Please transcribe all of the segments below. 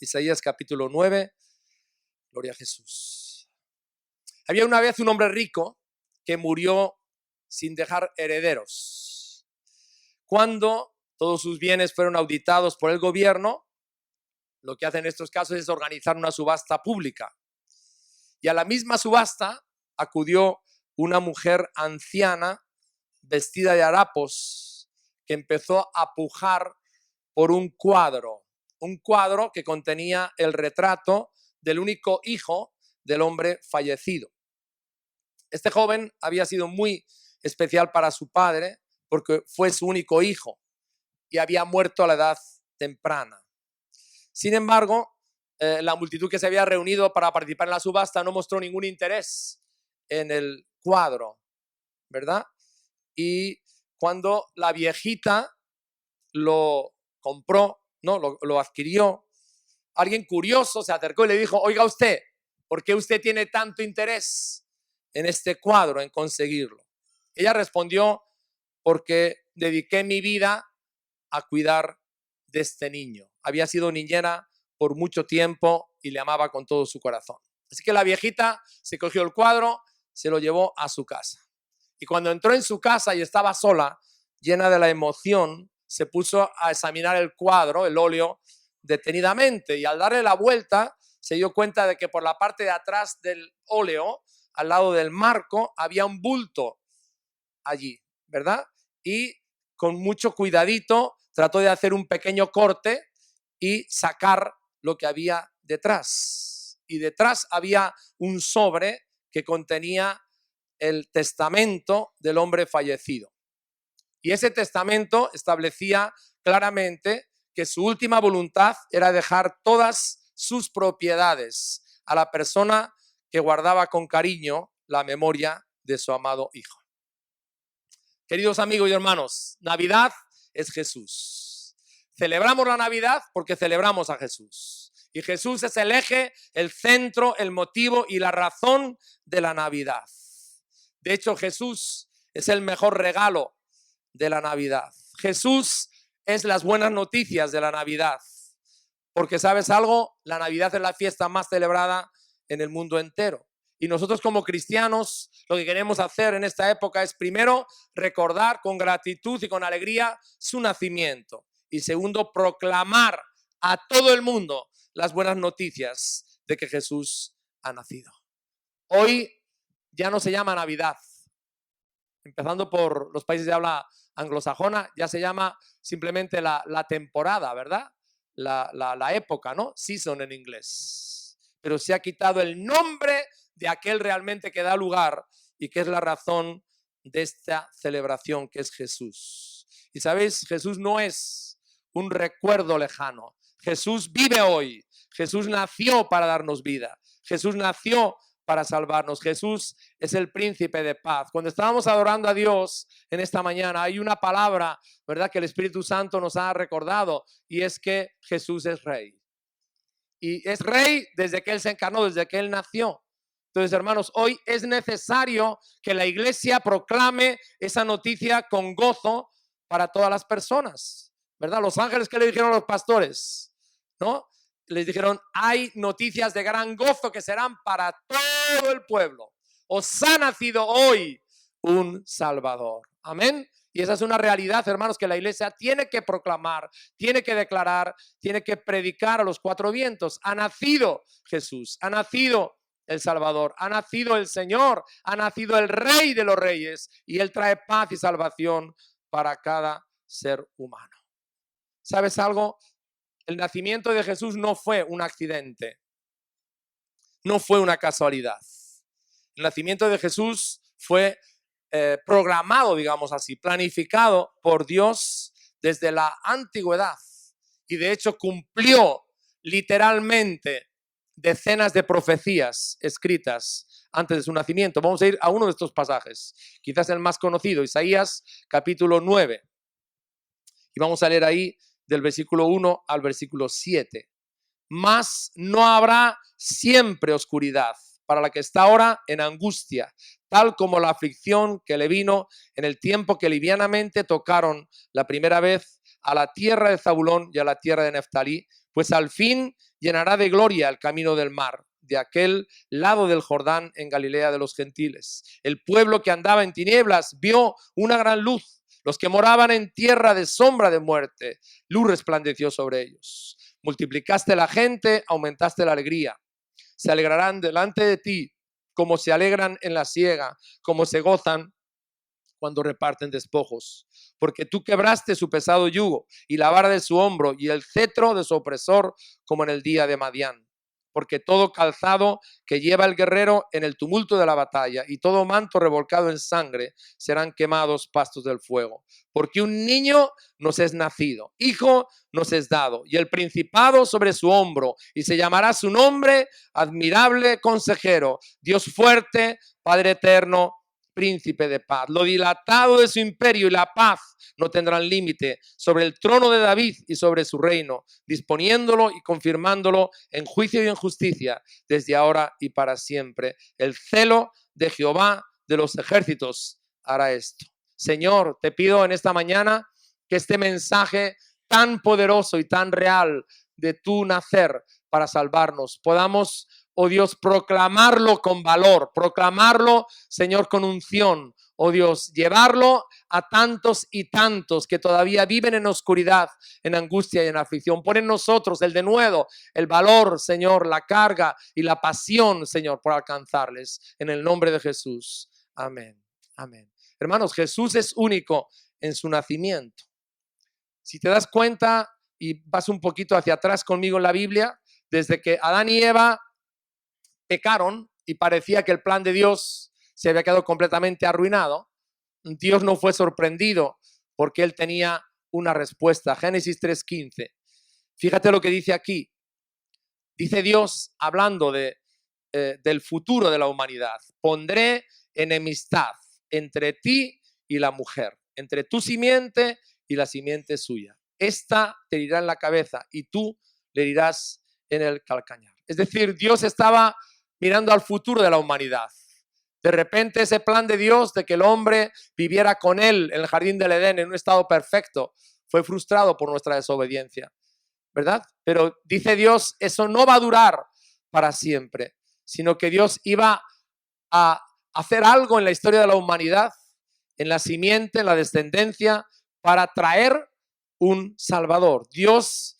Isaías capítulo 9, gloria a Jesús. Había una vez un hombre rico que murió sin dejar herederos. Cuando todos sus bienes fueron auditados por el gobierno, lo que hacen en estos casos es organizar una subasta pública. Y a la misma subasta acudió una mujer anciana vestida de harapos que empezó a pujar por un cuadro que contenía el retrato del único hijo del hombre fallecido. Este joven había sido muy especial para su padre porque fue su único hijo y había muerto a la edad temprana. Sin embargo, la multitud que se había reunido para participar en la subasta no mostró ningún interés en el cuadro, ¿verdad? Y cuando la viejita lo compró, ¿no? lo adquirió, alguien curioso se acercó y le dijo: oiga usted, ¿por qué usted tiene tanto interés en este cuadro, en conseguirlo? Ella respondió: porque dediqué mi vida a cuidar de este niño. Había sido niñera por mucho tiempo y le amaba con todo su corazón. Así que la viejita se cogió el cuadro, se lo llevó a su casa. Y cuando entró en su casa y estaba sola, llena de la emoción, se puso a examinar el cuadro, el óleo, detenidamente. Y al darle la vuelta, se dio cuenta de que por la parte de atrás del óleo, al lado del marco, había un bulto allí, ¿verdad? Y con mucho cuidadito trató de hacer un pequeño corte y sacar lo que había detrás. Y detrás había un sobre que contenía el testamento del hombre fallecido. Y ese testamento establecía claramente que su última voluntad era dejar todas sus propiedades a la persona que guardaba con cariño la memoria de su amado hijo. Queridos amigos y hermanos, Navidad es Jesús. Celebramos la Navidad porque celebramos a Jesús. Y Jesús es el eje, el centro, el motivo y la razón de la Navidad. De hecho, Jesús es el mejor regalo de la Navidad. Jesús es las buenas noticias de la Navidad. Porque, ¿sabes algo? La Navidad es la fiesta más celebrada en el mundo entero. Y nosotros como cristianos lo que queremos hacer en esta época es, primero, recordar con gratitud y con alegría su nacimiento. Y segundo, proclamar a todo el mundo las buenas noticias de que Jesús ha nacido. Hoy ya no se llama Navidad. Empezando por los países de habla anglosajona, ya se llama simplemente la temporada, ¿verdad? La época, ¿no? Season en inglés. Pero se ha quitado el nombre de aquel realmente que da lugar y que es la razón de esta celebración, que es Jesús. Y sabéis, Jesús no es un recuerdo lejano. Jesús vive hoy. Jesús nació para darnos vida. Jesús nació para salvarnos. Jesús es el príncipe de paz. Cuando estábamos adorando a Dios en esta mañana, hay una palabra, ¿verdad?, que el Espíritu Santo nos ha recordado, y es que Jesús es rey. Y es rey desde que Él se encarnó, desde que Él nació. Entonces, hermanos, hoy es necesario que la iglesia proclame esa noticia con gozo para todas las personas, ¿verdad? Los ángeles, ¿qué le dijeron a los pastores? ¿No? Les dijeron: hay noticias de gran gozo que serán para todo el pueblo. Os ha nacido hoy un Salvador. Amén. Y esa es una realidad, hermanos, que la iglesia tiene que proclamar, tiene que declarar, tiene que predicar a los cuatro vientos. Ha nacido Jesús, ha nacido el Salvador, ha nacido el Señor, ha nacido el Rey de los Reyes, y Él trae paz y salvación para cada ser humano. ¿Sabes algo? El nacimiento de Jesús no fue un accidente, no fue una casualidad. El nacimiento de Jesús fue programado, digamos así, planificado por Dios desde la antigüedad, y de hecho cumplió literalmente decenas de profecías escritas antes de su nacimiento. Vamos a ir a uno de estos pasajes, quizás el más conocido, Isaías capítulo 9, y vamos a leer ahí del versículo 1 al versículo 7. Mas no habrá siempre oscuridad para la que está ahora en angustia, tal como la aflicción que le vino en el tiempo que livianamente tocaron la primera vez a la tierra de Zabulón y a la tierra de Neftalí, pues al fin llenará de gloria el camino del mar, de aquel lado del Jordán en Galilea de los gentiles. El pueblo que andaba en tinieblas vio una gran luz. Los que moraban en tierra de sombra de muerte, luz resplandeció sobre ellos. Multiplicaste la gente, aumentaste la alegría. Se alegrarán delante de ti, como se alegran en la siega, como se gozan cuando reparten despojos. Porque tú quebraste su pesado yugo y la vara de su hombro y el cetro de su opresor, como en el día de Madián. Porque todo calzado que lleva el guerrero en el tumulto de la batalla y todo manto revolcado en sangre serán quemados pastos del fuego. Porque un niño nos es nacido, hijo nos es dado, y el principado sobre su hombro, y se llamará su nombre admirable consejero, Dios fuerte, Padre eterno, príncipe de paz. Lo dilatado de su imperio y la paz no tendrán límite sobre el trono de David y sobre su reino, disponiéndolo y confirmándolo en juicio y en justicia desde ahora y para siempre. El celo de Jehová de los ejércitos hará esto. Señor, te pido en esta mañana que este mensaje tan poderoso y tan real de tu nacer para salvarnos podamos, oh Dios, proclamarlo con valor, proclamarlo, Señor, con unción, oh Dios, llevarlo a tantos y tantos que todavía viven en oscuridad, en angustia y en aflicción. Pon en nosotros el denuedo, el valor, Señor, la carga y la pasión, Señor, por alcanzarles. En el nombre de Jesús. Amén. Amén. Hermanos, Jesús es único en su nacimiento. Si te das cuenta y vas un poquito hacia atrás conmigo en la Biblia, desde que Adán y Eva pecaron y parecía que el plan de Dios se había quedado completamente arruinado, Dios no fue sorprendido porque Él tenía una respuesta. Génesis 3:15. Fíjate lo que dice aquí. Dice Dios, hablando del futuro de la humanidad: pondré enemistad entre ti y la mujer, entre tu simiente y la simiente suya. Esta te herirá en la cabeza y tú le herirás en el calcañar. Es decir, Dios estaba mirando al futuro de la humanidad. De repente ese plan de Dios de que el hombre viviera con él en el jardín del Edén en un estado perfecto fue frustrado por nuestra desobediencia, ¿verdad? Pero dice Dios, eso no va a durar para siempre, sino que Dios iba a hacer algo en la historia de la humanidad, en la simiente, en la descendencia, para traer un Salvador. Dios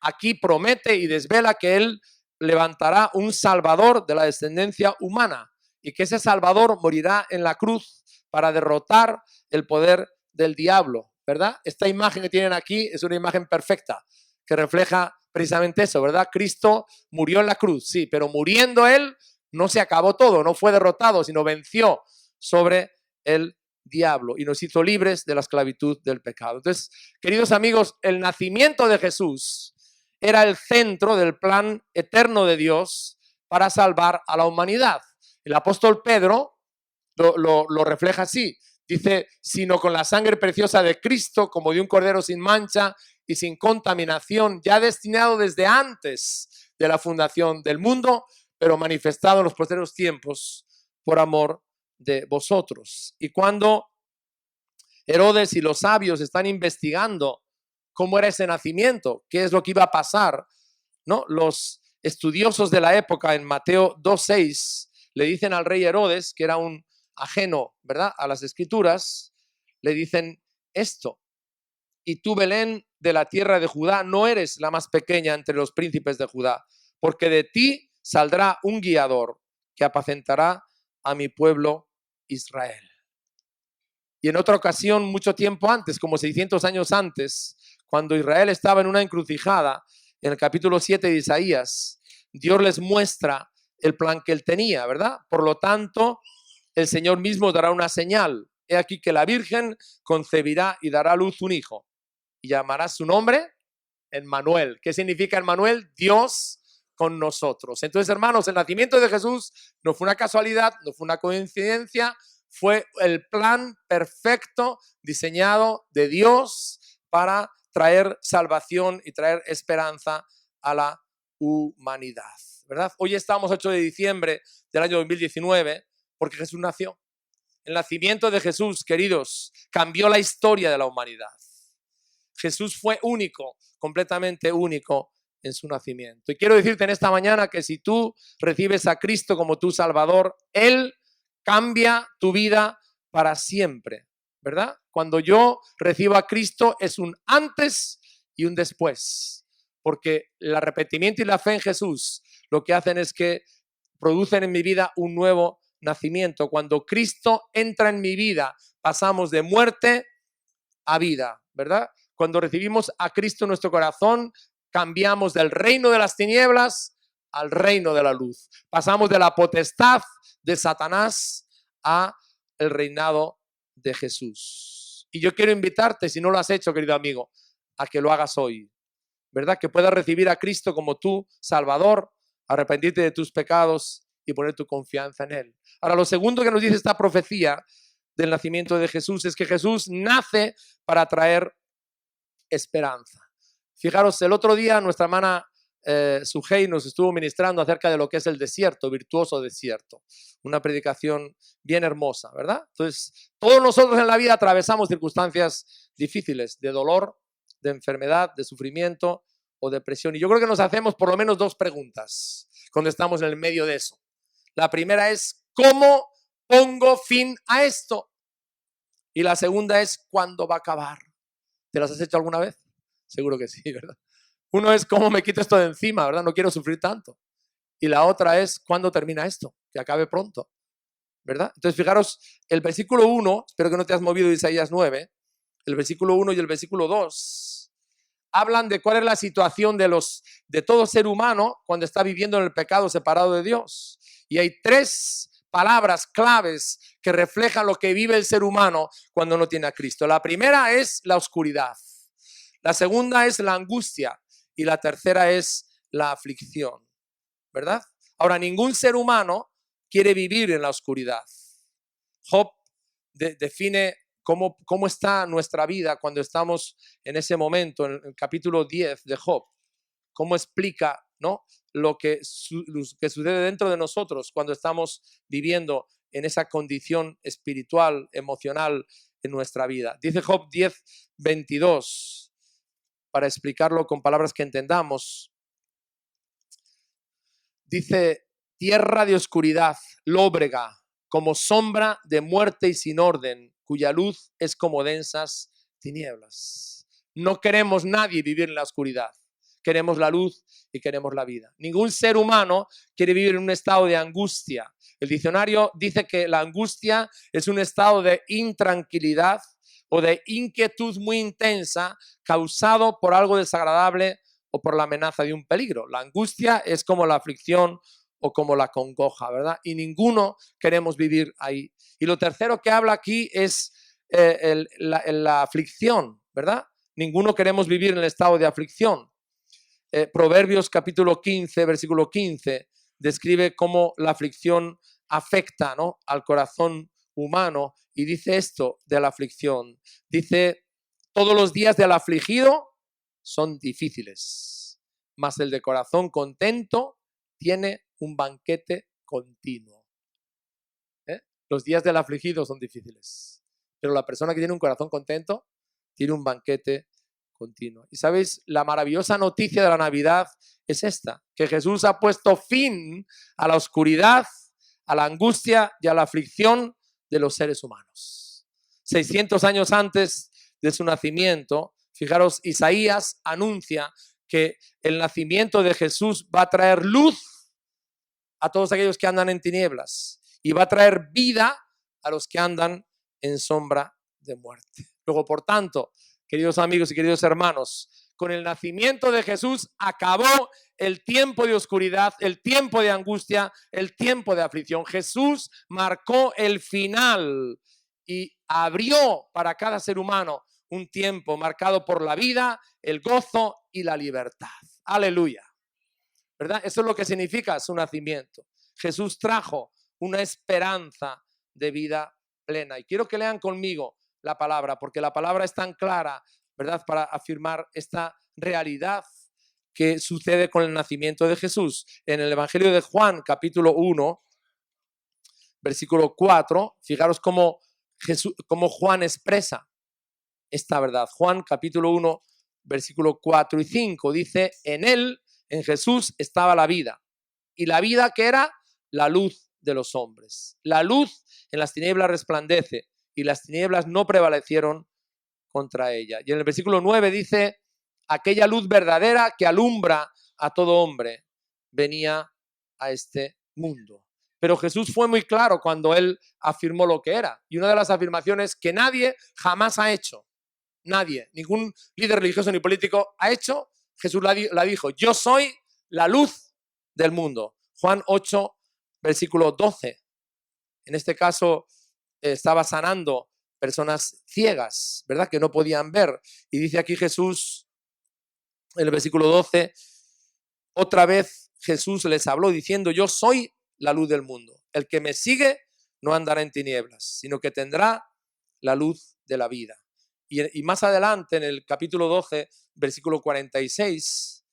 aquí promete y desvela que Él levantará un Salvador de la descendencia humana y que ese Salvador morirá en la cruz para derrotar el poder del diablo, ¿verdad? Esta imagen que tienen aquí es una imagen perfecta que refleja precisamente eso, ¿verdad? Cristo murió en la cruz, sí, pero muriendo Él no se acabó todo, no fue derrotado, sino venció sobre el diablo y nos hizo libres de la esclavitud del pecado. Entonces, queridos amigos, el nacimiento de Jesús era el centro del plan eterno de Dios para salvar a la humanidad. El apóstol Pedro lo refleja así. Dice, sino con la sangre preciosa de Cristo, como de un cordero sin mancha y sin contaminación, ya destinado desde antes de la fundación del mundo, pero manifestado en los posteriores tiempos por amor de vosotros. Y cuando Herodes y los sabios están investigando cómo era ese nacimiento, qué es lo que iba a pasar, ¿no? Los estudiosos de la época en Mateo 2:6 le dicen al rey Herodes, que era un ajeno, ¿verdad?, a las escrituras, le dicen esto: y tú, Belén, de la tierra de Judá, no eres la más pequeña entre los príncipes de Judá, porque de ti saldrá un guiador que apacentará a mi pueblo Israel. Y en otra ocasión, mucho tiempo antes, como 600 años antes, cuando Israel estaba en una encrucijada, en el capítulo 7 de Isaías, Dios les muestra el plan que Él tenía, ¿verdad? Por lo tanto, el Señor mismo dará una señal. He aquí que la Virgen concebirá y dará a luz un hijo, y llamará su nombre Emmanuel. ¿Qué significa Emmanuel? Dios con nosotros. Entonces, hermanos, el nacimiento de Jesús no fue una casualidad, no fue una coincidencia, fue el plan perfecto diseñado de Dios para traer salvación y traer esperanza a la humanidad, ¿verdad? Hoy estamos 8 de diciembre del año 2019 porque Jesús nació. El nacimiento de Jesús, queridos, cambió la historia de la humanidad. Jesús fue único, completamente único en su nacimiento. Y quiero decirte en esta mañana que si tú recibes a Cristo como tu Salvador, Él cambia tu vida para siempre, ¿verdad? Cuando yo recibo a Cristo es un antes y un después, porque el arrepentimiento y la fe en Jesús lo que hacen es que producen en mi vida un nuevo nacimiento. Cuando Cristo entra en mi vida, pasamos de muerte a vida, ¿verdad? Cuando recibimos a Cristo en nuestro corazón, cambiamos del reino de las tinieblas al reino de la luz. Pasamos de la potestad de Satanás a el reinado de Jesús. Y yo quiero invitarte, si no lo has hecho, querido amigo, a que lo hagas hoy, ¿verdad? Que puedas recibir a Cristo como tu Salvador, arrepentirte de tus pecados y poner tu confianza en Él. Ahora, lo segundo que nos dice esta profecía del nacimiento de Jesús es que Jesús nace para traer esperanza. Fijaros, el otro día nuestra hermana Sujei nos estuvo ministrando acerca de lo que es el desierto, virtuoso desierto. Una predicación bien hermosa, ¿verdad? Entonces, todos nosotros en la vida atravesamos circunstancias difíciles, de dolor, de enfermedad, de sufrimiento o depresión. Y yo creo que nos hacemos por lo menos dos preguntas cuando estamos en el medio de eso. La primera es, ¿cómo pongo fin a esto? Y la segunda es, ¿cuándo va a acabar? ¿Te las has hecho alguna vez? Seguro que sí, ¿verdad? Uno es, ¿cómo me quito esto de encima, verdad? No quiero sufrir tanto. Y la otra es, ¿cuándo termina esto? Que acabe pronto, ¿verdad? Entonces, fijaros, el versículo 1, espero que no te has movido de Isaías 9, el versículo 1 y el versículo 2 hablan de cuál es la situación de todo ser humano cuando está viviendo en el pecado separado de Dios. Y hay tres palabras claves que reflejan lo que vive el ser humano cuando no tiene a Cristo. La primera es la oscuridad, la segunda es la angustia y la tercera es la aflicción, ¿verdad? Ahora, ningún ser humano quiere vivir en la oscuridad. Job define cómo está nuestra vida cuando estamos en ese momento, en el capítulo 10 de Job. Cómo explica, ¿no?, lo que sucede dentro de nosotros cuando estamos viviendo en esa condición espiritual, emocional en nuestra vida. Dice Job 10:22, para explicarlo con palabras que entendamos. Dice, tierra de oscuridad, lóbrega, como sombra de muerte y sin orden, cuya luz es como densas tinieblas. No queremos nadie vivir en la oscuridad. Queremos la luz y queremos la vida. Ningún ser humano quiere vivir en un estado de angustia. El diccionario dice que la angustia es un estado de intranquilidad o de inquietud muy intensa causado por algo desagradable o por la amenaza de un peligro. La angustia es como la aflicción o como la congoja, ¿verdad? Y ninguno queremos vivir ahí. Y lo tercero que habla aquí es la aflicción, ¿verdad? Ninguno queremos vivir en el estado de aflicción. Proverbios capítulo 15, versículo 15, describe cómo la aflicción afecta, ¿no?, al corazón humano y dice esto de la aflicción. Dice, todos los días del afligido son difíciles, mas el de corazón contento tiene un banquete continuo. Los días del afligido son difíciles, pero la persona que tiene un corazón contento tiene un banquete continuo. Y sabéis, la maravillosa noticia de la Navidad es esta, que Jesús ha puesto fin a la oscuridad, a la angustia y a la aflicción de los seres humanos. 600 años antes de su nacimiento, fijaros, Isaías anuncia que el nacimiento de Jesús va a traer luz a todos aquellos que andan en tinieblas y va a traer vida a los que andan en sombra de muerte. Luego, por tanto, queridos amigos y queridos hermanos, con el nacimiento de Jesús acabó el tiempo de oscuridad, el tiempo de angustia, el tiempo de aflicción. Jesús marcó el final y abrió para cada ser humano un tiempo marcado por la vida, el gozo y la libertad. Aleluya. ¿Verdad? Eso es lo que significa su nacimiento. Jesús trajo una esperanza de vida plena. Y quiero que lean conmigo la palabra, porque la palabra es tan clara, ¿verdad?, para afirmar esta realidad que sucede con el nacimiento de Jesús. En el Evangelio de Juan, capítulo 1, versículo 4, fijaros cómo Juan expresa esta verdad. Juan, capítulo 1, versículo 4 y 5, dice, en él En Jesús estaba la vida. Y la vida, que era la luz de los hombres. La luz en las tinieblas resplandece y las tinieblas no prevalecieron contra ella. Y en el versículo 9 dice, aquella luz verdadera que alumbra a todo hombre venía a este mundo. Pero Jesús fue muy claro cuando él afirmó lo que era. Y una de las afirmaciones que nadie jamás ha hecho, nadie, ningún líder religioso ni político ha hecho, Jesús la dijo, yo soy la luz del mundo. Juan 8, versículo 12. En este caso estaba sanando personas ciegas, ¿verdad? Que no podían ver. Y dice aquí Jesús, en el versículo 12, otra vez Jesús les habló diciendo, yo soy la luz del mundo. El que me sigue no andará en tinieblas, sino que tendrá la luz de la vida. Y más adelante, en el capítulo 12, versículo 46,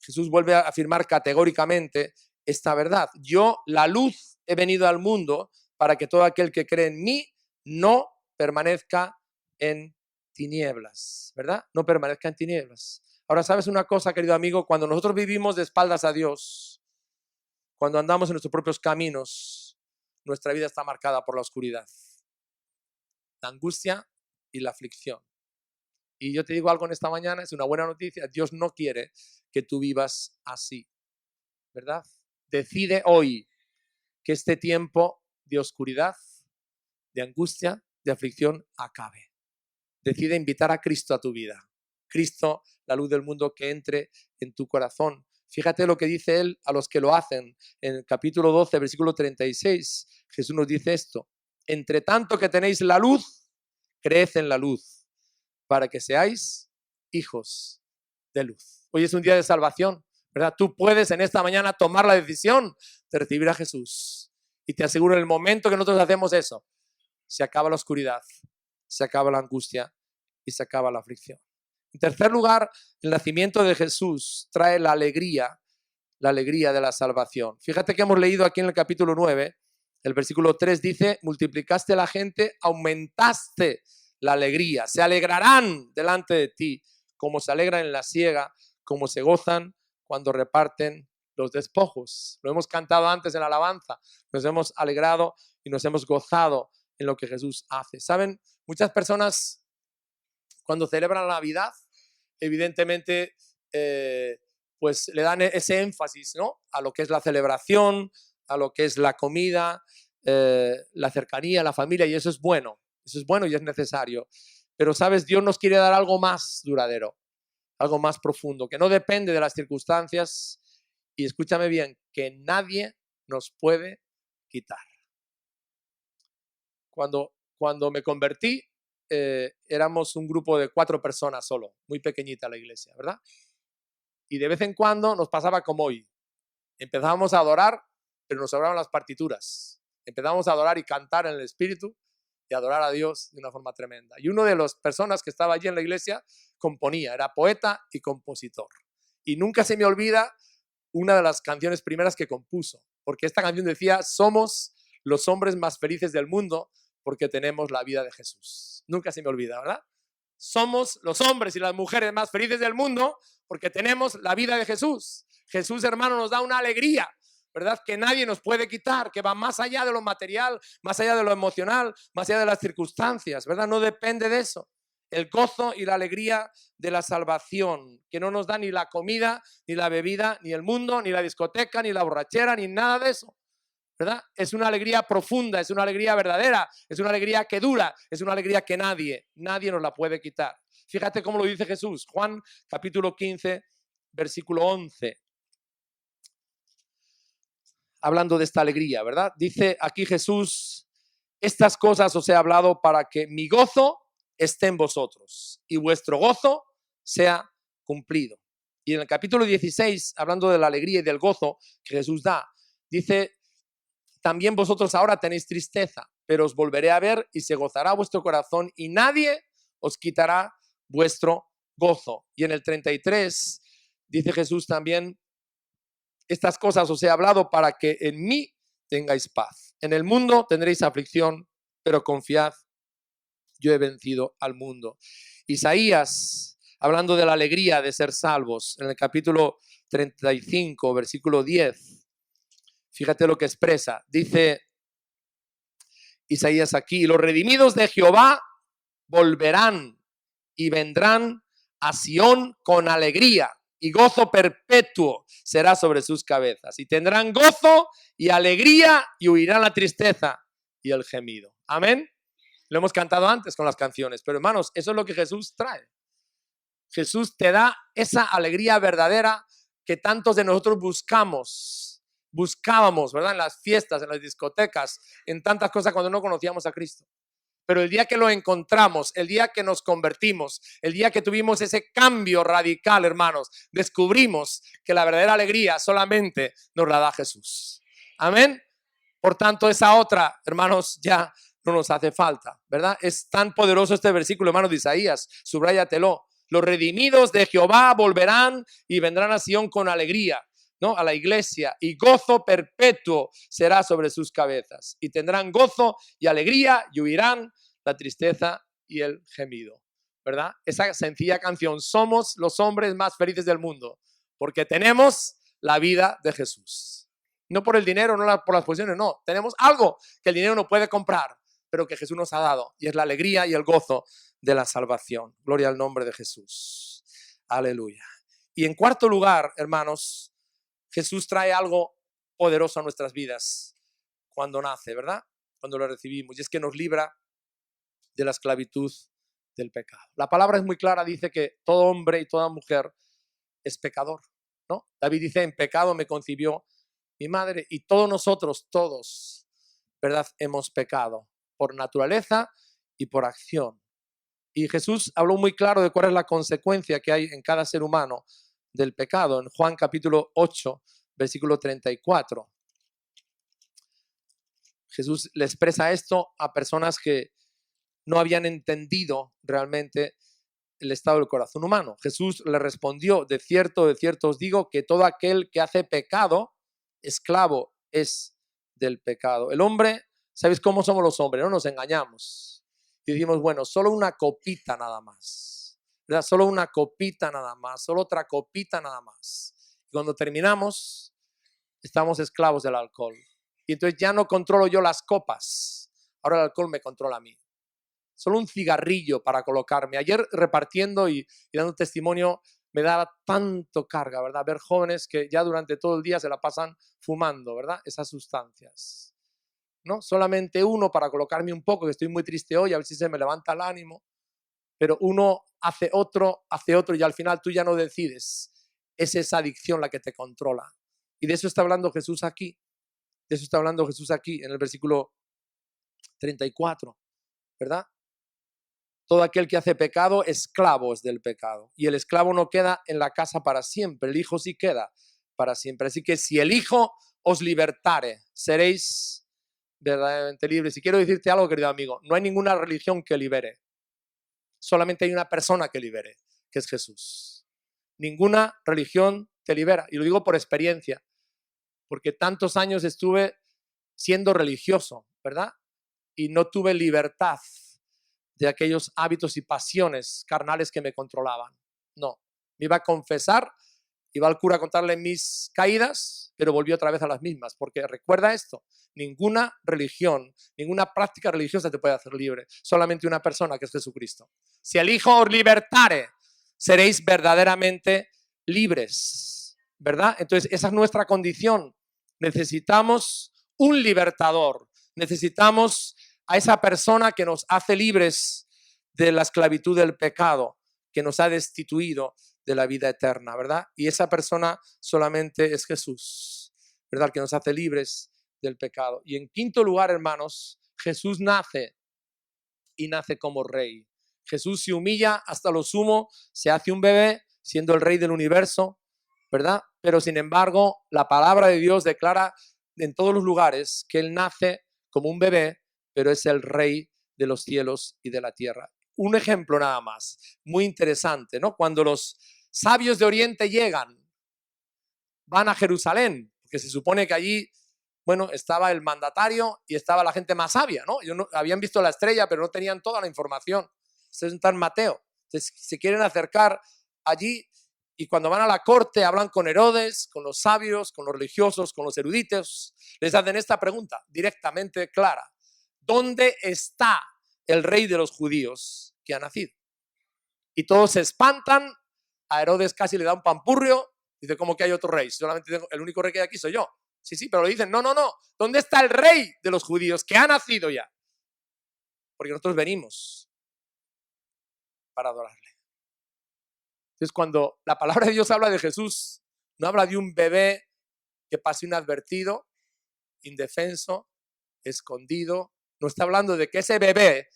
Jesús vuelve a afirmar categóricamente esta verdad. Yo, la luz, he venido al mundo para que todo aquel que cree en mí no permanezca en tinieblas, ¿verdad? No permanezca en tinieblas. Ahora, ¿sabes una cosa, querido amigo? Cuando nosotros vivimos de espaldas a Dios, cuando andamos en nuestros propios caminos, nuestra vida está marcada por la oscuridad, la angustia y la aflicción. Y yo te digo algo en esta mañana, es una buena noticia. Dios no quiere que tú vivas así, ¿verdad? Decide hoy que este tiempo de oscuridad, de angustia, de aflicción acabe. Decide invitar a Cristo a tu vida. Cristo, la luz del mundo, que entre en tu corazón. Fíjate lo que dice Él a los que lo hacen. En el capítulo 12, versículo 36, Jesús nos dice esto. Entre tanto que tenéis la luz, creed en la luz, para que seáis hijos de luz. Hoy es un día de salvación, ¿verdad? Tú puedes en esta mañana tomar la decisión de recibir a Jesús. Y te aseguro, en el momento que nosotros hacemos eso, se acaba la oscuridad, se acaba la angustia y se acaba la aflicción. En tercer lugar, el nacimiento de Jesús trae la alegría de la salvación. Fíjate que hemos leído aquí en el capítulo 9, el versículo 3 dice, multiplicaste la gente, aumentaste la alegría, se alegrarán delante de ti, como se alegran en la siega, como se gozan cuando reparten los despojos. Lo hemos cantado antes en la alabanza, nos hemos alegrado y nos hemos gozado en lo que Jesús hace. ¿Saben? Muchas personas cuando celebran la Navidad, evidentemente, pues le dan ese énfasis, ¿no? A lo que es la celebración, a lo que es la comida, la cercanía, la familia, y eso es bueno y es necesario. Pero, ¿sabes? Dios nos quiere dar algo más duradero, algo más profundo, que no depende de las circunstancias, y escúchame bien, que nadie nos puede quitar. Cuando me convertí, éramos un grupo de 4 personas solo, muy pequeñita la iglesia, ¿verdad? Y de vez en cuando nos pasaba como hoy. Empezábamos a adorar, pero nos sobraban las partituras. Empezábamos a adorar y cantar en el Espíritu y adorar a Dios de una forma tremenda. Y uno de las personas que estaba allí en la iglesia componía, era poeta y compositor. Y nunca se me olvida una de las canciones primeras que compuso, porque esta canción decía, somos los hombres más felices del mundo porque tenemos la vida de Jesús. Nunca se me olvida, ¿verdad? Somos los hombres y las mujeres más felices del mundo porque tenemos la vida de Jesús. Jesús, hermano, nos da una alegría, ¿verdad? Que nadie nos puede quitar, que va más allá de lo material, más allá de lo emocional, más allá de las circunstancias, ¿verdad? No depende de eso. El gozo y la alegría de la salvación, que no nos da ni la comida, ni la bebida, ni el mundo, ni la discoteca, ni la borrachera, ni nada de eso, ¿verdad? Es una alegría profunda, es una alegría verdadera, es una alegría que dura, es una alegría que nadie nos la puede quitar. Fíjate cómo lo dice Jesús, Juan capítulo 15, versículo 11. Hablando de esta alegría, ¿verdad? Dice aquí Jesús, estas cosas os he hablado para que mi gozo esté en vosotros y vuestro gozo sea cumplido. Y en el capítulo 16, hablando de la alegría y del gozo que Jesús da, dice, también vosotros ahora tenéis tristeza, pero os volveré a ver y se gozará vuestro corazón y nadie os quitará vuestro gozo. Y en el 33 dice Jesús también, estas cosas os he hablado para que en mí tengáis paz. En el mundo tendréis aflicción, pero confiad, yo he vencido al mundo. Isaías, hablando de la alegría de ser salvos, en el capítulo 35, versículo 10. Fíjate lo que expresa. Dice Isaías aquí: los redimidos de Jehová volverán y vendrán a Sión con alegría, y gozo perpetuo será sobre sus cabezas. Y tendrán gozo y alegría y huirán la tristeza y el gemido. Amén. Lo hemos cantado antes con las canciones, pero hermanos, eso es lo que Jesús trae. Jesús te da esa alegría verdadera que tantos de nosotros buscábamos, ¿verdad? En las fiestas, en las discotecas, en tantas cosas cuando no conocíamos a Cristo. Pero el día que lo encontramos, el día que nos convertimos, el día que tuvimos ese cambio radical, hermanos, descubrimos que la verdadera alegría solamente nos la da Jesús. Amén. Por tanto, esa otra, hermanos, ya no nos hace falta, ¿verdad? Es tan poderoso este versículo, hermanos, de Isaías. Subráyatelo. Los redimidos de Jehová volverán y vendrán a Sión con alegría, ¿no? A la iglesia, y gozo perpetuo será sobre sus cabezas. Y tendrán gozo y alegría y huirán la tristeza y el gemido, ¿verdad? Esa sencilla canción: somos los hombres más felices del mundo porque tenemos la vida de Jesús. No por el dinero, no por las posiciones, no. Tenemos algo que el dinero no puede comprar, pero que Jesús nos ha dado, y es la alegría y el gozo de la salvación. Gloria al nombre de Jesús. Aleluya. Y en cuarto lugar, hermanos, Jesús trae algo poderoso a nuestras vidas cuando nace, ¿verdad? Cuando lo recibimos, y es que nos libra de la esclavitud del pecado. La palabra es muy clara, dice que todo hombre y toda mujer es pecador, ¿no? David dice: en pecado me concibió mi madre. Y todos nosotros, todos, ¿verdad? Hemos pecado por naturaleza y por acción. Y Jesús habló muy claro de cuál es la consecuencia que hay en cada ser humano del pecado. En Juan capítulo 8, versículo 34. Jesús le expresa esto a personas que no habían entendido realmente el estado del corazón humano. Jesús le respondió: de cierto os digo que todo aquel que hace pecado, esclavo es del pecado. El hombre, ¿sabéis cómo somos los hombres? No nos engañamos. Y decimos: bueno, solo una copita nada más, ¿verdad? Solo una copita nada más, solo otra copita nada más. Y cuando terminamos, estamos esclavos del alcohol. Y entonces ya no controlo yo las copas, ahora el alcohol me controla a mí. Solo un cigarrillo para colocarme. Ayer repartiendo y dando testimonio me daba tanto carga, ¿verdad? Ver jóvenes que ya durante todo el día se la pasan fumando, ¿verdad? Esas sustancias, ¿no? Solamente uno para colocarme un poco, que estoy muy triste hoy, a ver si se me levanta el ánimo. Pero uno hace otro y al final tú ya no decides. Es esa adicción la que te controla. Y de eso está hablando Jesús aquí. De eso está hablando Jesús aquí en el versículo 34, ¿verdad? Todo aquel que hace pecado, esclavo es del pecado. Y el esclavo no queda en la casa para siempre, el Hijo sí queda para siempre. Así que si el Hijo os libertare, seréis verdaderamente libres. Y quiero decirte algo, querido amigo: no hay ninguna religión que libere. Solamente hay una persona que libere, que es Jesús. Ninguna religión te libera. Y lo digo por experiencia, porque tantos años estuve siendo religioso, ¿verdad? Y no tuve libertad de aquellos hábitos y pasiones carnales que me controlaban. No, me iba a confesar, iba al cura a contarle mis caídas, pero volví otra vez a las mismas, porque recuerda esto: ninguna religión, ninguna práctica religiosa te puede hacer libre, solamente una persona, que es Jesucristo. Si el Hijo os libertare, seréis verdaderamente libres, ¿verdad? Entonces esa es nuestra condición. Necesitamos un libertador, necesitamos a esa persona que nos hace libres de la esclavitud del pecado, que nos ha destituido de la vida eterna, ¿verdad? Y esa persona solamente es Jesús, ¿verdad? Que nos hace libres del pecado. Y en quinto lugar, hermanos, Jesús nace, y nace como rey. Jesús se humilla hasta lo sumo, se hace un bebé siendo el rey del universo, ¿verdad? Pero sin embargo, la palabra de Dios declara en todos los lugares que Él nace como un bebé, pero es el rey de los cielos y de la tierra. Un ejemplo nada más, muy interesante, ¿no? Cuando los sabios de Oriente llegan, van a Jerusalén, porque se supone que allí, bueno, estaba el mandatario y estaba la gente más sabia, ¿no? Ellos no habían visto la estrella, pero no tenían toda la información. Esto está en Mateo. Entonces, se quieren acercar allí Y cuando van a la corte hablan con Herodes, con los sabios, con los religiosos, con los eruditos. Les hacen esta pregunta directamente clara. ¿Dónde está el rey de los judíos que ha nacido? Y todos se espantan. A Herodes casi le da un pampurrio. Dice, ¿cómo que hay otro rey? Solamente el único rey que hay aquí soy yo. Sí, pero le dicen, no. ¿Dónde está el rey de los judíos que ha nacido ya? Porque nosotros venimos para adorarle. Entonces, cuando la palabra de Dios habla de Jesús, no habla de un bebé que pase inadvertido, indefenso, escondido. No está hablando de que ese bebé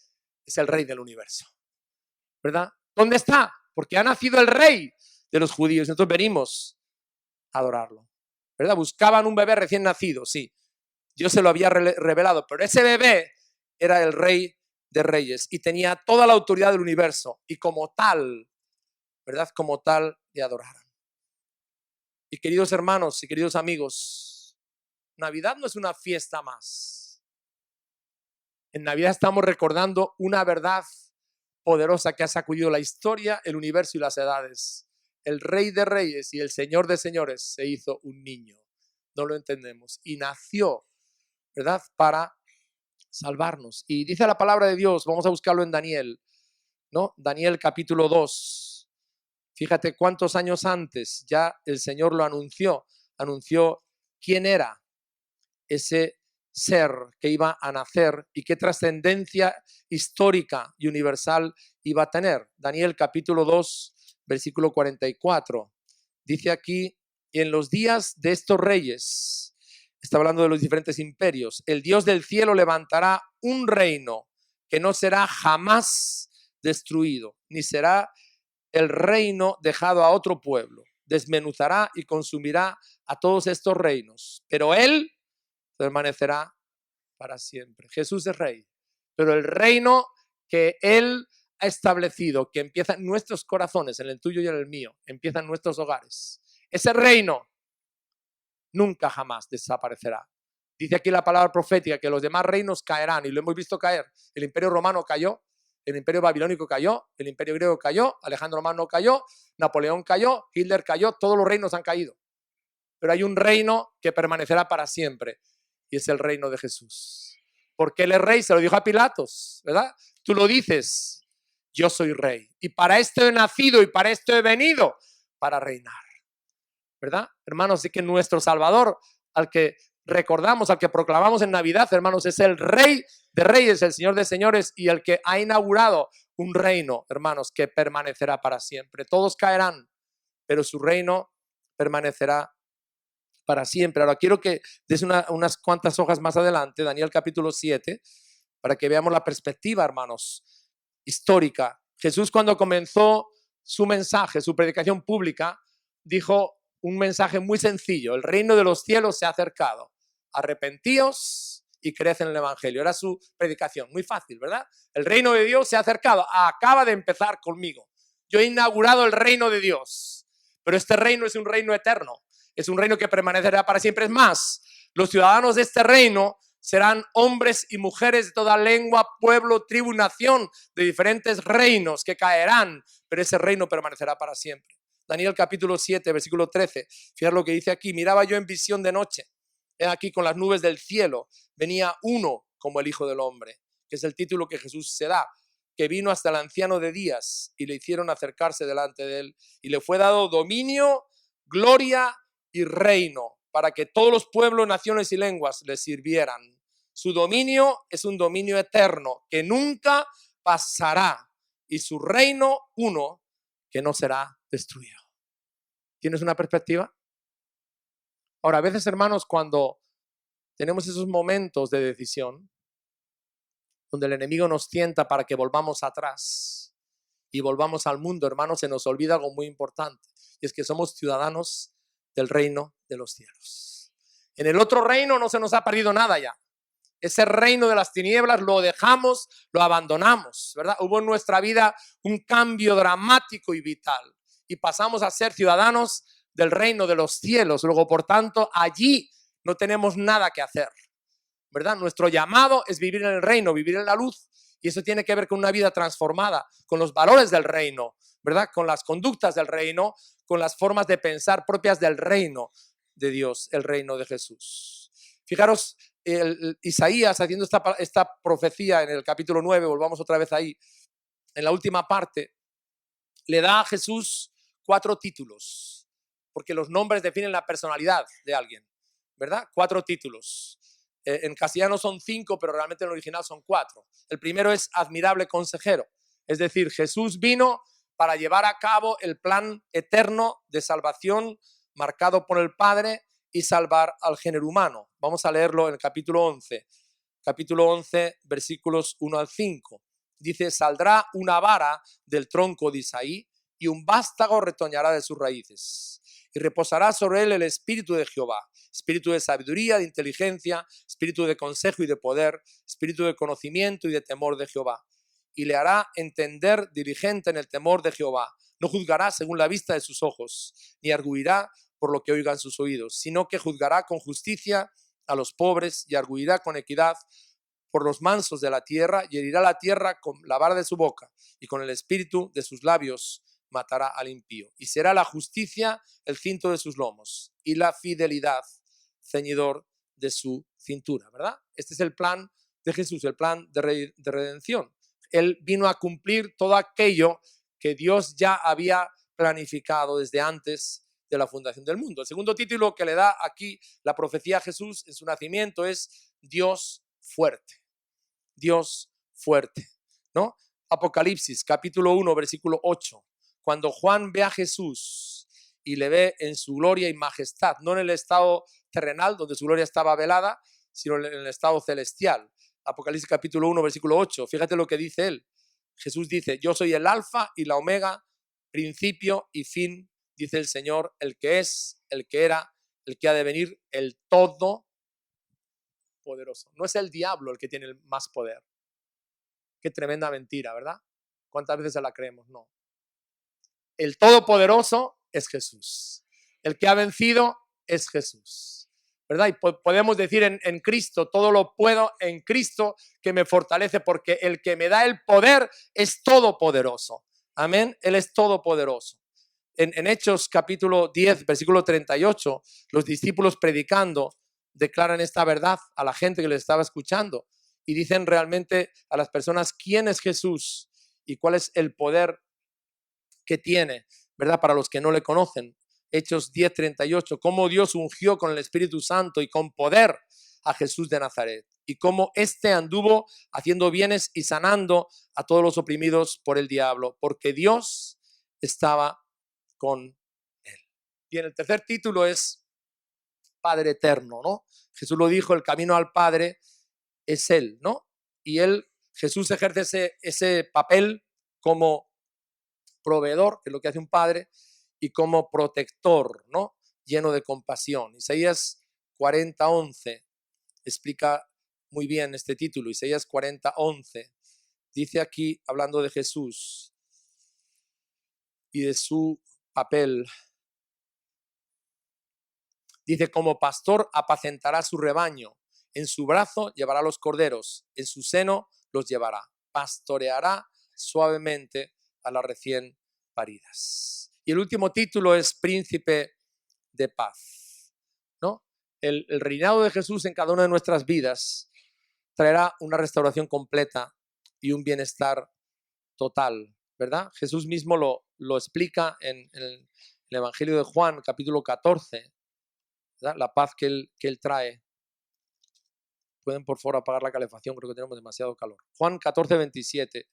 es el rey del universo, ¿verdad? ¿Dónde está? Porque ha nacido el rey de los judíos. Entonces venimos a adorarlo, ¿verdad? Buscaban un bebé recién nacido, sí. Dios se lo había revelado, pero ese bebé era el rey de reyes y tenía toda la autoridad del universo y como tal, ¿verdad? Como tal le adoraron. Y queridos hermanos y queridos amigos, Navidad no es una fiesta más. En Navidad estamos recordando una verdad poderosa que ha sacudido la historia, el universo y las edades. El Rey de Reyes y el Señor de Señores se hizo un niño. No lo entendemos. Y nació, ¿verdad? Para salvarnos. Y dice la palabra de Dios, vamos a buscarlo en Daniel, ¿no? Daniel capítulo 2. Fíjate cuántos años antes ya el Señor lo anunció quién era ese ser que iba a nacer y qué trascendencia histórica y universal iba a tener. Daniel capítulo 2, versículo 44. Dice aquí, y en los días de estos reyes, está hablando de los diferentes imperios, el Dios del cielo levantará un reino que no será jamás destruido, ni será el reino dejado a otro pueblo. Desmenuzará y consumirá a todos estos reinos, pero él permanecerá para siempre. Jesús es rey, pero el reino que él ha establecido, que empieza en nuestros corazones, en el tuyo y en el mío, empieza en nuestros hogares. Ese reino nunca jamás desaparecerá. Dice aquí la palabra profética que los demás reinos caerán y lo hemos visto caer. El imperio romano cayó, el imperio babilónico cayó, el imperio griego cayó, Alejandro Magno cayó, Napoleón cayó, Hitler cayó, todos los reinos han caído. Pero hay un reino que permanecerá para siempre y es el reino de Jesús. Porque él es rey, se lo dijo a Pilatos, ¿verdad? Tú lo dices, yo soy rey y para esto he nacido y para esto he venido, para reinar. ¿Verdad? Hermanos, así que nuestro Salvador, al que recordamos, al que proclamamos en Navidad, hermanos, es el Rey de Reyes, el Señor de Señores y el que ha inaugurado un reino, hermanos, que permanecerá para siempre. Todos caerán, pero su reino permanecerá para siempre. Ahora quiero que des unas cuantas hojas más adelante, Daniel capítulo 7, para que veamos la perspectiva, hermanos, histórica. Jesús, cuando comenzó su mensaje, su predicación pública, dijo un mensaje muy sencillo: el reino de los cielos se ha acercado, arrepentíos y creed en el evangelio. Era su predicación, muy fácil, ¿verdad? El reino de Dios se ha acercado, acaba de empezar conmigo. Yo he inaugurado el reino de Dios, pero este reino es un reino eterno, es un reino que permanecerá para siempre. Es más, los ciudadanos de este reino serán hombres y mujeres de toda lengua, pueblo, tribu, nación, de diferentes reinos que caerán, pero ese reino permanecerá para siempre. Daniel capítulo 7, versículo 13. Fíjate lo que dice aquí. Miraba yo en visión de noche. He aquí con las nubes del cielo venía uno como el Hijo del Hombre, que es el título que Jesús se da, que vino hasta el anciano de días y le hicieron acercarse delante de él. Y le fue dado dominio, gloria y reino para que todos los pueblos, naciones y lenguas le sirvieran. Su dominio es un dominio eterno que nunca pasará y su reino uno que no será destruido. ¿Tienes una perspectiva? Ahora, a veces, hermanos, cuando tenemos esos momentos de decisión, donde el enemigo nos tienta para que volvamos atrás y volvamos al mundo, hermanos, se nos olvida algo muy importante, y es que somos ciudadanos del reino de los cielos. En el otro reino no se nos ha perdido nada ya. Ese reino de las tinieblas lo dejamos, lo abandonamos, ¿verdad? Hubo en nuestra vida un cambio dramático y vital y pasamos a ser ciudadanos del reino de los cielos. Luego, por tanto, allí no tenemos nada que hacer, ¿verdad? Nuestro llamado es vivir en el reino, vivir en la luz Y eso tiene que ver con una vida transformada, con los valores del reino, ¿verdad? Con las conductas del reino, con las formas de pensar propias del reino de Dios, el reino de Jesús. Fijaros, Isaías haciendo esta profecía en el capítulo 9, volvamos otra vez ahí, en la última parte, le da a Jesús 4 títulos, porque los nombres definen la personalidad de alguien, ¿verdad? 4 títulos. En castellano son 5, pero realmente en el original son 4. El primero es admirable consejero, es decir, Jesús vino para llevar a cabo el plan eterno de salvación marcado por el Padre y salvar al género humano. Vamos a leerlo en el capítulo 11. Capítulo 11, versículos 1 al 5. Dice, saldrá una vara del tronco de Isaí y un vástago retoñará de sus raíces. Y reposará sobre él el espíritu de Jehová, espíritu de sabiduría, de inteligencia, espíritu de consejo y de poder, espíritu de conocimiento y de temor de Jehová. Y le hará entender diligente en el temor de Jehová. No juzgará según la vista de sus ojos, ni arguirá por lo que oigan sus oídos, sino que juzgará con justicia a los pobres y arguirá con equidad por los mansos de la tierra, y herirá la tierra con la vara de su boca, y con el espíritu de sus labios matará al impío. Y será la justicia el cinto de sus lomos, y la fidelidad ceñidor de su cintura, ¿verdad? Este es el plan de Jesús, el plan de redención. Él vino a cumplir todo aquello que Dios ya había planificado desde antes de la fundación del mundo. El segundo título que le da aquí la profecía a Jesús en su nacimiento es Dios fuerte. Dios fuerte, ¿no? Apocalipsis, capítulo 1, versículo 8. Cuando Juan ve a Jesús y le ve en su gloria y majestad, no en el estado terrenal, donde su gloria estaba velada, sino en el estado celestial. Apocalipsis, capítulo 1, versículo 8. Fíjate lo que dice él. Jesús dice, yo soy el alfa y la omega, principio y fin, dice el Señor, el que es, el que era, el que ha de venir, el todo poderoso. No es el diablo el que tiene el más poder. Qué tremenda mentira, ¿verdad? ¿Cuántas veces se la creemos? No. El todopoderoso es Jesús. El que ha vencido es Jesús, ¿verdad? Y podemos decir en Cristo, todo lo puedo en Cristo que me fortalece, porque el que me da el poder es todopoderoso. Amén. Él es todopoderoso. En Hechos capítulo 10, versículo 38, los discípulos predicando declaran esta verdad a la gente que les estaba escuchando y dicen realmente a las personas quién es Jesús y cuál es el poder que tiene, ¿verdad? Para los que no le conocen. Hechos 10, 38, cómo Dios ungió con el Espíritu Santo y con poder a Jesús de Nazaret y cómo éste anduvo haciendo bienes y sanando a todos los oprimidos por el diablo, porque Dios estaba con él. Y en el tercer título es Padre eterno, ¿no? Jesús lo dijo, el camino al Padre es él, ¿no? Y él, Jesús ejerce ese papel como proveedor, que es lo que hace un padre, y como protector, ¿no? Lleno de compasión. Isaías 40:11 explica muy bien este título. Isaías 40:11 dice aquí, hablando de Jesús y de su papel, dice, como pastor apacentará su rebaño, en su brazo llevará los corderos, en su seno los llevará, pastoreará suavemente a las recién paridas. Y el último título es Príncipe de Paz, ¿no? El reinado de Jesús en cada una de nuestras vidas traerá una restauración completa y un bienestar total, ¿verdad? Jesús mismo lo explica en el Evangelio de Juan, capítulo 14, ¿verdad? La paz que él trae. Pueden por favor apagar la calefacción, creo que tenemos demasiado calor. Juan 14:27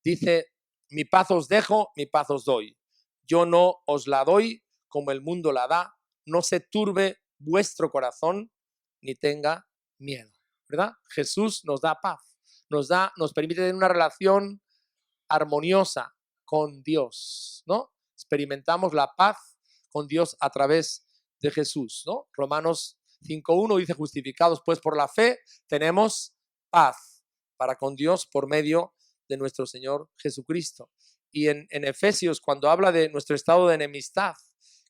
dice, mi paz os dejo, mi paz os doy. Yo no os la doy como el mundo la da. No se turbe vuestro corazón ni tenga miedo, ¿verdad? Jesús nos da paz, nos permite tener una relación armoniosa con Dios, ¿no? Experimentamos la paz con Dios a través de Jesús, ¿no? Romanos 5:1 dice, justificados pues por la fe, tenemos paz para con Dios por medio de nuestro Señor Jesucristo. Y en Efesios, cuando habla de nuestro estado de enemistad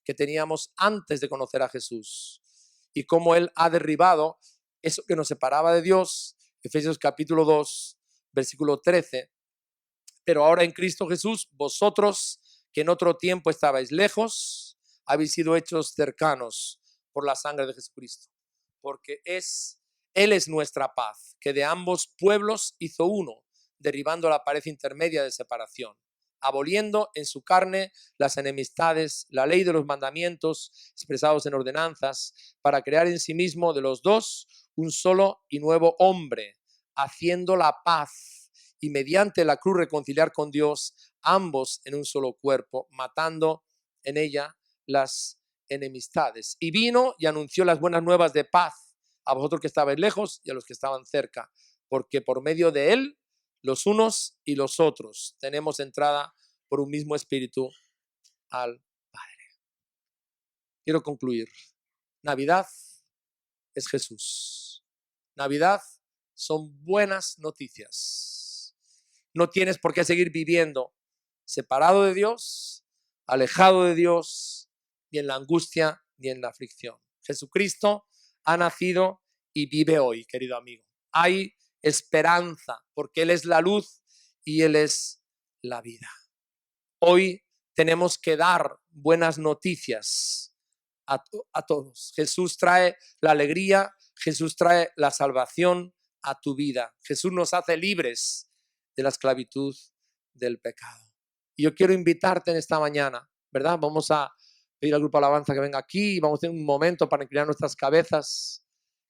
que teníamos antes de conocer a Jesús y cómo Él ha derribado eso que nos separaba de Dios, Efesios capítulo 2, versículo 13. Pero ahora en Cristo Jesús, vosotros que en otro tiempo estabais lejos, habéis sido hechos cercanos por la sangre de Jesucristo. Porque Él es nuestra paz, que de ambos pueblos hizo uno, derribando la pared intermedia de separación, aboliendo en su carne las enemistades, la ley de los mandamientos expresados en ordenanzas, para crear en sí mismo de los dos un solo y nuevo hombre, haciendo la paz y mediante la cruz reconciliar con Dios ambos en un solo cuerpo, matando en ella las enemistades. Y vino y anunció las buenas nuevas de paz a vosotros que estabais lejos y a los que estaban cerca, porque por medio de él, los unos y los otros, tenemos entrada por un mismo espíritu al Padre. Quiero concluir. Navidad es Jesús. Navidad son buenas noticias. No tienes por qué seguir viviendo separado de Dios, alejado de Dios, ni en la angustia, ni en la aflicción. Jesucristo ha nacido y vive hoy, querido amigo. Hay esperanza, porque Él es la luz y Él es la vida. Hoy tenemos que dar buenas noticias a todos. Jesús trae la alegría, Jesús trae la salvación a tu vida. Jesús nos hace libres de la esclavitud del pecado. Y yo quiero invitarte en esta mañana, ¿verdad? Vamos a pedir al grupo Alabanza que venga aquí y vamos a tener un momento para inclinar nuestras cabezas.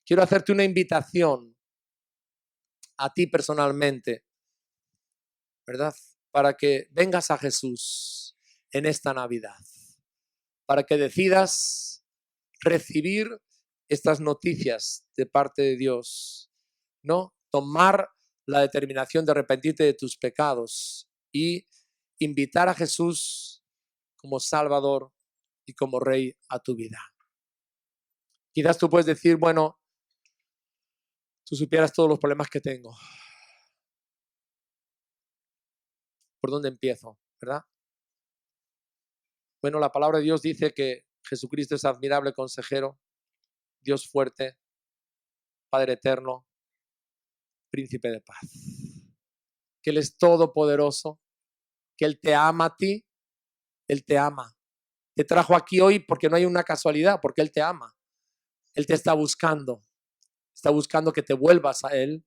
Quiero hacerte una invitación a ti personalmente, ¿verdad? Para que vengas a Jesús en esta Navidad, para que decidas recibir estas noticias de parte de Dios, ¿no? Tomar la determinación de arrepentirte de tus pecados y invitar a Jesús como Salvador y como Rey a tu vida. Quizás tú puedes decir, bueno, tú supieras todos los problemas que tengo. ¿Por dónde empiezo? ¿Verdad? Bueno, la palabra de Dios dice que Jesucristo es admirable consejero, Dios fuerte, Padre eterno, príncipe de paz. Que Él es todopoderoso, que Él te ama a ti, Él te ama. Te trajo aquí hoy porque no hay una casualidad, porque Él te ama. Él te está buscando que te vuelvas a Él,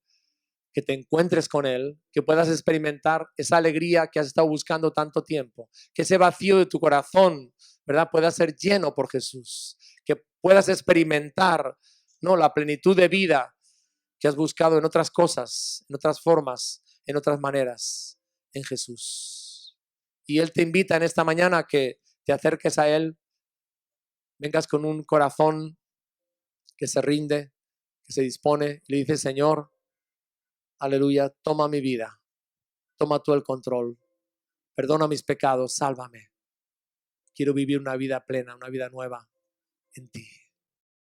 que te encuentres con Él, que puedas experimentar esa alegría que has estado buscando tanto tiempo, que ese vacío de tu corazón, ¿verdad?, pueda ser lleno por Jesús, que puedas experimentar, ¿no?, la plenitud de vida que has buscado en otras cosas, en otras formas, en otras maneras, en Jesús. Y Él te invita en esta mañana a que te acerques a Él, vengas con un corazón que se rinde, que se dispone, y le dices, Señor, aleluya, toma mi vida, toma tú el control, perdona mis pecados, sálvame. Quiero vivir una vida plena, una vida nueva en ti.